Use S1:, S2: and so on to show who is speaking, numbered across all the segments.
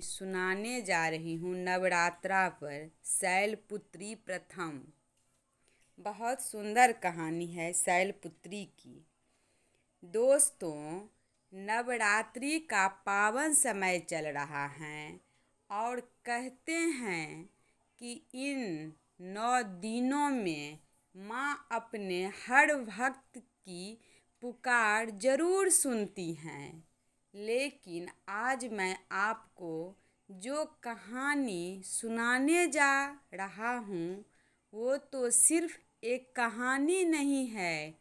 S1: सुनाने जा रही हूँ नवरात्रा पर शैलपुत्री प्रथम। बहुत सुंदर कहानी है शैलपुत्री की। दोस्तों, नवरात्रि का पावन समय चल रहा है और कहते हैं कि इन 9 दिनों में माँ अपने हर भक्त की पुकार जरूर सुनती हैं। लेकिन आज मैं आपको जो कहानी सुनाने जा रहा हूँ वो तो सिर्फ एक कहानी नहीं है,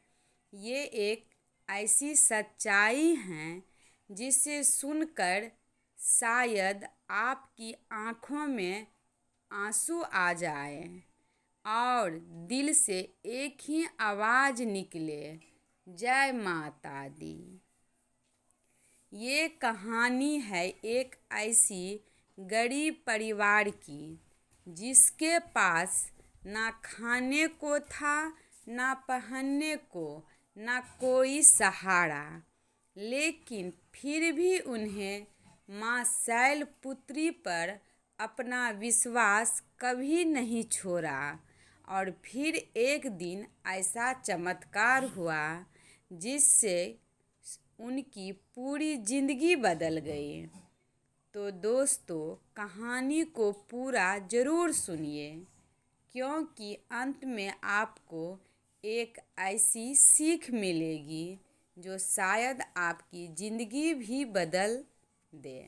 S1: ये एक ऐसी सच्चाई है जिसे सुनकर शायद आपकी आँखों में आंसू आ जाए और दिल से एक ही आवाज़ निकले, जय माता दी। ये कहानी है एक ऐसी गरीब परिवार की जिसके पास ना खाने को था, ना पहनने को, ना कोई सहारा। लेकिन फिर भी उन्हें माँ शैलपुत्री पर अपना विश्वास कभी नहीं छोड़ा। और फिर एक दिन ऐसा चमत्कार हुआ जिससे उनकी पूरी जिंदगी बदल गई। तो दोस्तों, कहानी को पूरा ज़रूर सुनिए, क्योंकि अंत में आपको एक ऐसी सीख मिलेगी जो शायद आपकी ज़िंदगी भी बदल दे।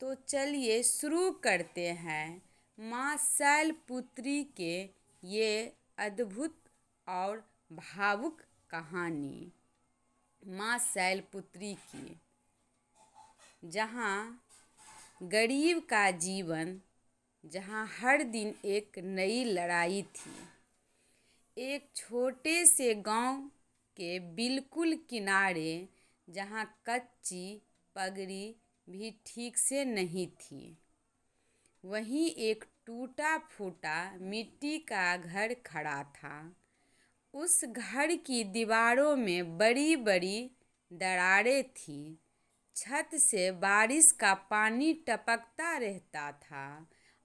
S1: तो चलिए शुरू करते हैं माँ शैलपुत्री के ये अद्भुत और भावुक कहानी। माँ शैलपुत्री की, जहाँ गरीब का जीवन, जहाँ हर दिन एक नई लड़ाई थी। एक छोटे से गांव के बिल्कुल किनारे, जहाँ कच्ची पगड़ी भी ठीक से नहीं थी, वहीं एक टूटा फूटा मिट्टी का घर खड़ा था। उस घर की दीवारों में बड़ी बड़ी दरारें थीं। छत से बारिश का पानी टपकता रहता था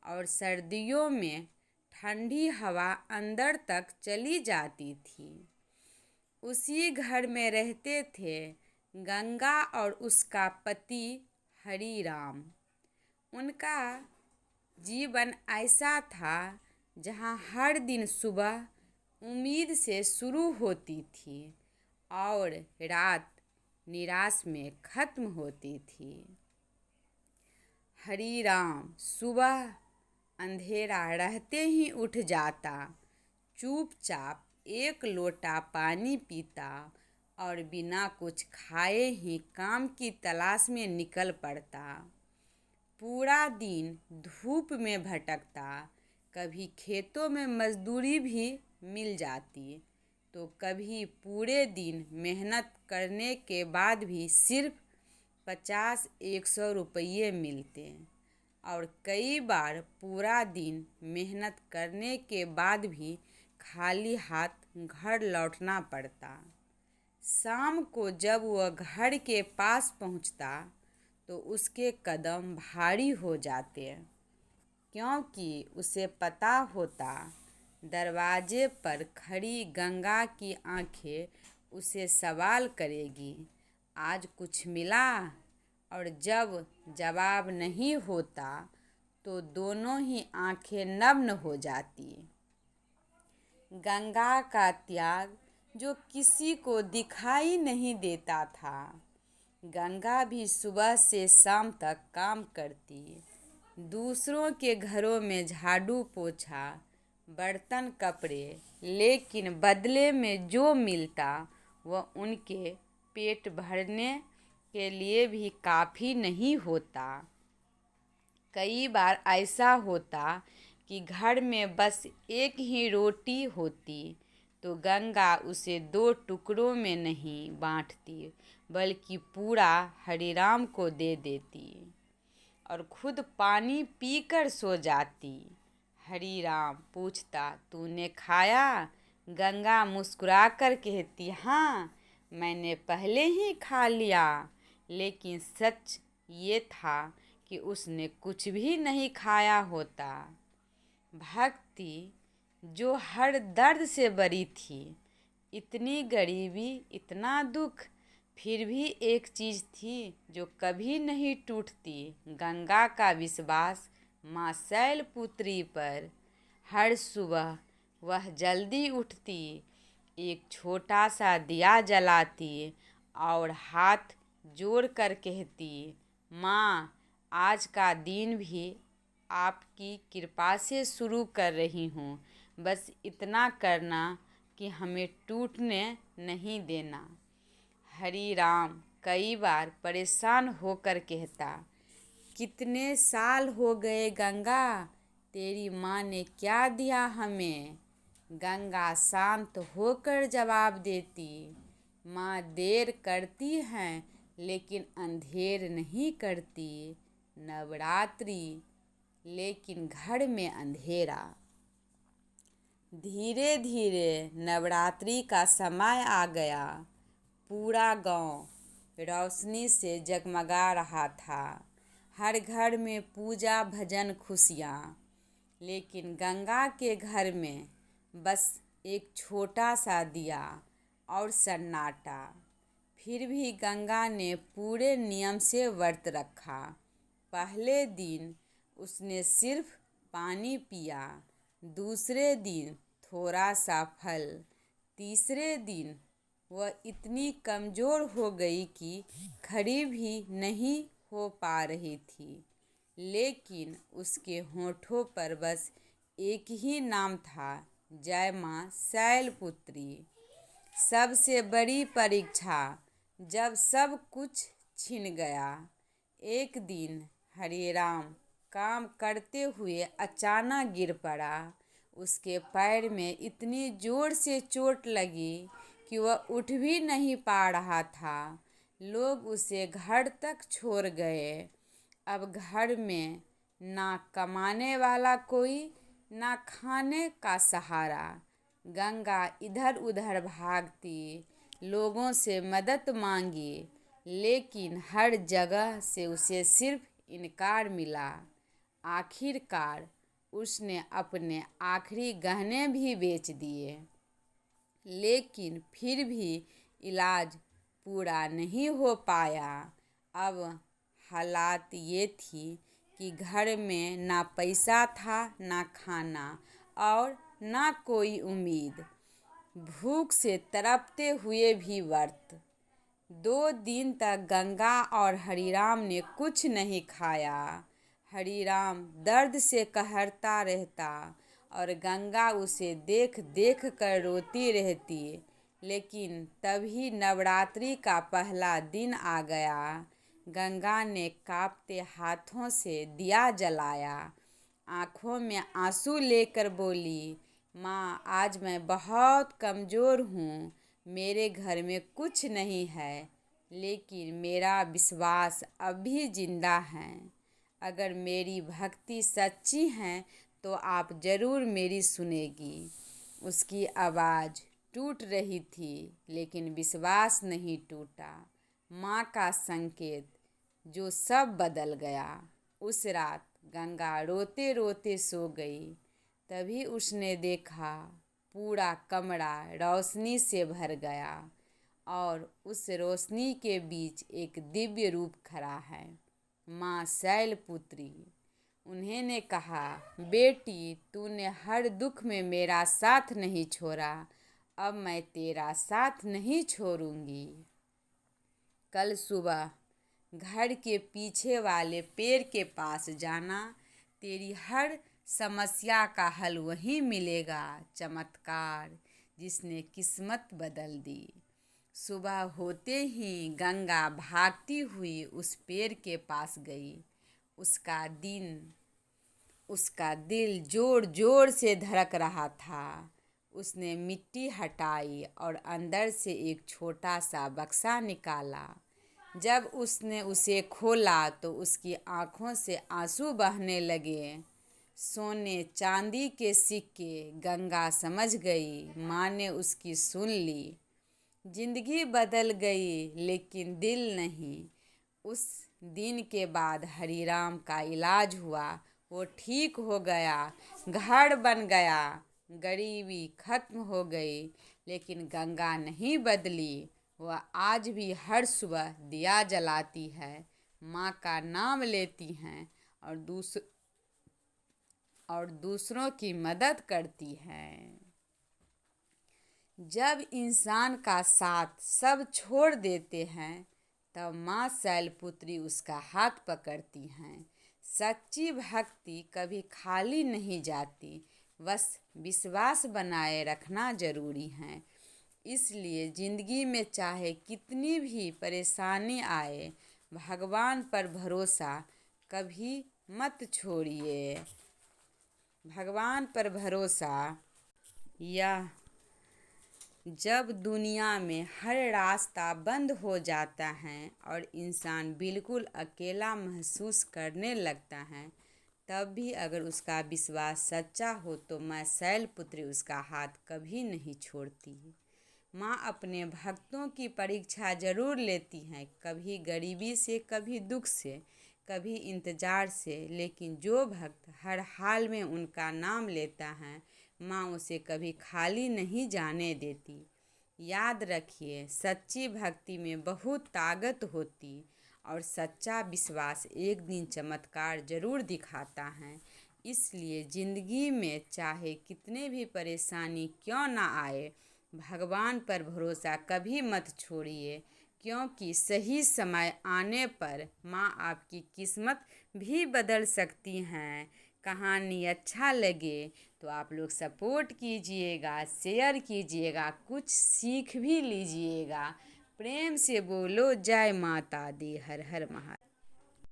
S1: और सर्दियों में ठंडी हवा अंदर तक चली जाती थी। उसी घर में रहते थे गंगा और उसका पति हरिराम। उनका जीवन ऐसा था जहाँ हर दिन सुबह उम्मीद से शुरू होती थी और रात निराश में ख़त्म होती थी। हरिराम सुबह अंधेरा रहते ही उठ जाता, चुपचाप एक लोटा पानी पीता और बिना कुछ खाए ही काम की तलाश में निकल पड़ता। पूरा दिन धूप में भटकता, कभी खेतों में मजदूरी भी मिल जाती, तो कभी पूरे दिन मेहनत करने के बाद भी सिर्फ 50-100 रुपये मिलते और कई बार पूरा दिन मेहनत करने के बाद भी खाली हाथ घर लौटना पड़ता। शाम को जब वह घर के पास पहुंचता तो उसके कदम भारी हो जाते, क्योंकि उसे पता होता दरवाजे पर खड़ी गंगा की आंखें उसे सवाल करेगी, आज कुछ मिला? और जब जवाब नहीं होता तो दोनों ही आंखें नम हो जाती। गंगा का त्याग जो किसी को दिखाई नहीं देता था। गंगा भी सुबह से शाम तक काम करती, दूसरों के घरों में झाड़ू पोछा, बर्तन कपड़े, लेकिन बदले में जो मिलता वह उनके पेट भरने के लिए भी काफ़ी नहीं होता। कई बार ऐसा होता कि घर में बस एक ही रोटी होती तो गंगा उसे 2 टुकड़ों में नहीं बांटती, बल्कि पूरा हरिराम को दे देती और खुद पानी पीकर सो जाती। हरिराम पूछता, तूने खाया? गंगा मुस्कुराकर कहती, हाँ, मैंने पहले ही खा लिया। लेकिन सच ये था कि उसने कुछ भी नहीं खाया होता। भक्ति जो हर दर्द से बरी थी, इतनी गरीबी, इतना दुख, फिर भी एक चीज़ थी जो कभी नहीं टूटती, गंगा का विश्वास माँ शैलपुत्री पर। हर सुबह वह जल्दी उठती, एक छोटा सा दिया जलाती और हाथ जोड़ कर कहती, माँ, आज का दिन भी आपकी कृपा से शुरू कर रही हूँ। बस इतना करना कि हमें टूटने नहीं देना। हरी राम कई बार परेशान होकर कहता, कितने साल हो गए गंगा, तेरी माँ ने क्या दिया हमें। गंगा शांत होकर जवाब देती, माँ देर करती हैं लेकिन अंधेर नहीं करती। नवरात्रि लेकिन घर में अंधेरा। धीरे धीरे नवरात्रि का समय आ गया। पूरा गांव रोशनी से जगमगा रहा था। हर घर में पूजा, भजन, खुशियाँ। लेकिन गंगा के घर में बस एक छोटा सा दिया और सन्नाटा। फिर भी गंगा ने पूरे नियम से व्रत रखा। पहले दिन उसने सिर्फ पानी पिया, दूसरे दिन थोड़ा सा फल, तीसरे दिन वह इतनी कमज़ोर हो गई कि खड़ी भी नहीं हो पा रही थी। लेकिन उसके होठों पर बस एक ही नाम था, जय माँ शैलपुत्री। सबसे बड़ी परीक्षा जब सब कुछ छिन गया। एक दिन हरिराम काम करते हुए अचानक गिर पड़ा। उसके पैर में इतनी जोर से चोट लगी कि वह उठ भी नहीं पा रहा था। लोग उसे घर तक छोड़ गए। अब घर में ना कमाने वाला कोई, ना खाने का सहारा। गंगा इधर उधर भागती, लोगों से मदद मांगी, लेकिन हर जगह से उसे सिर्फ इनकार मिला। आखिरकार उसने अपने आखिरी गहने भी बेच दिए, लेकिन फिर भी इलाज पूरा नहीं हो पाया। अब हालात ये थी कि घर में ना पैसा था, ना खाना और ना कोई उम्मीद। भूख से तड़पते हुए भी व्रत। 2 दिन तक गंगा और हरिराम ने कुछ नहीं खाया। हरिराम दर्द से कहरता रहता और गंगा उसे देख देख कर रोती रहती। लेकिन तभी नवरात्रि का पहला दिन आ गया। गंगा ने कांपते हाथों से दिया जलाया, आँखों में आंसू लेकर बोली, माँ, आज मैं बहुत कमज़ोर हूँ। मेरे घर में कुछ नहीं है, लेकिन मेरा विश्वास अब भी जिंदा है। अगर मेरी भक्ति सच्ची है तो आप ज़रूर मेरी सुनेगी। उसकी आवाज़ टूट रही थी, लेकिन विश्वास नहीं टूटा। माँ का संकेत जो सब बदल गया। उस रात गंगा रोते रोते सो गई। तभी उसने देखा पूरा कमरा रोशनी से भर गया और उस रोशनी के बीच एक दिव्य रूप खड़ा है, माँ शैलपुत्री। उन्होंने कहा, बेटी, तूने हर दुख में मेरा साथ नहीं छोड़ा, अब मैं तेरा साथ नहीं छोड़ूंगी। कल सुबह घर के पीछे वाले पेड़ के पास जाना, तेरी हर समस्या का हल वहीं मिलेगा। चमत्कार जिसने किस्मत बदल दी। सुबह होते ही गंगा भागती हुई उस पेड़ के पास गई। उसका दिल जोर जोर से धड़क रहा था। उसने मिट्टी हटाई और अंदर से एक छोटा सा बक्सा निकाला। जब उसने उसे खोला तो उसकी आंखों से आंसू बहने लगे। सोने चांदी के सिक्के। गंगा समझ गई, माँ ने उसकी सुन ली। जिंदगी बदल गई, लेकिन दिल नहीं। उस दिन के बाद हरिराम का इलाज हुआ। वो ठीक हो गया, घर बन गया, गरीबी खत्म हो गई। लेकिन गंगा नहीं बदली। वह आज भी हर सुबह दिया जलाती है, माँ का नाम लेती हैं और दूसरों की मदद करती हैं। जब इंसान का साथ सब छोड़ देते हैं तब माँ शैलपुत्री उसका हाथ पकड़ती हैं। सच्ची भक्ति कभी खाली नहीं जाती, बस विश्वास बनाए रखना जरूरी है। इसलिए ज़िंदगी में चाहे कितनी भी परेशानी आए, भगवान पर भरोसा कभी मत छोड़िए। भगवान पर भरोसा। यह जब दुनिया में हर रास्ता बंद हो जाता है और इंसान बिल्कुल अकेला महसूस करने लगता है, तब भी अगर उसका विश्वास सच्चा हो तो माँ शैलपुत्री उसका हाथ कभी नहीं छोड़ती। माँ अपने भक्तों की परीक्षा जरूर लेती हैं, कभी गरीबी से, कभी दुख से, कभी इंतज़ार से, लेकिन जो भक्त हर हाल में उनका नाम लेता है, माँ उसे कभी खाली नहीं जाने देती। याद रखिए, सच्ची भक्ति में बहुत ताकत होती और सच्चा विश्वास एक दिन चमत्कार जरूर दिखाता है। इसलिए ज़िंदगी में चाहे कितने भी परेशानी क्यों ना आए, भगवान पर भरोसा कभी मत छोड़िए, क्योंकि सही समय आने पर माँ आपकी किस्मत भी बदल सकती हैं। कहानी अच्छा लगे तो आप लोग सपोर्ट कीजिएगा, शेयर कीजिएगा, कुछ सीख भी लीजिएगा। प्रेम से बोलो जय माता दी। हर हर महादेव।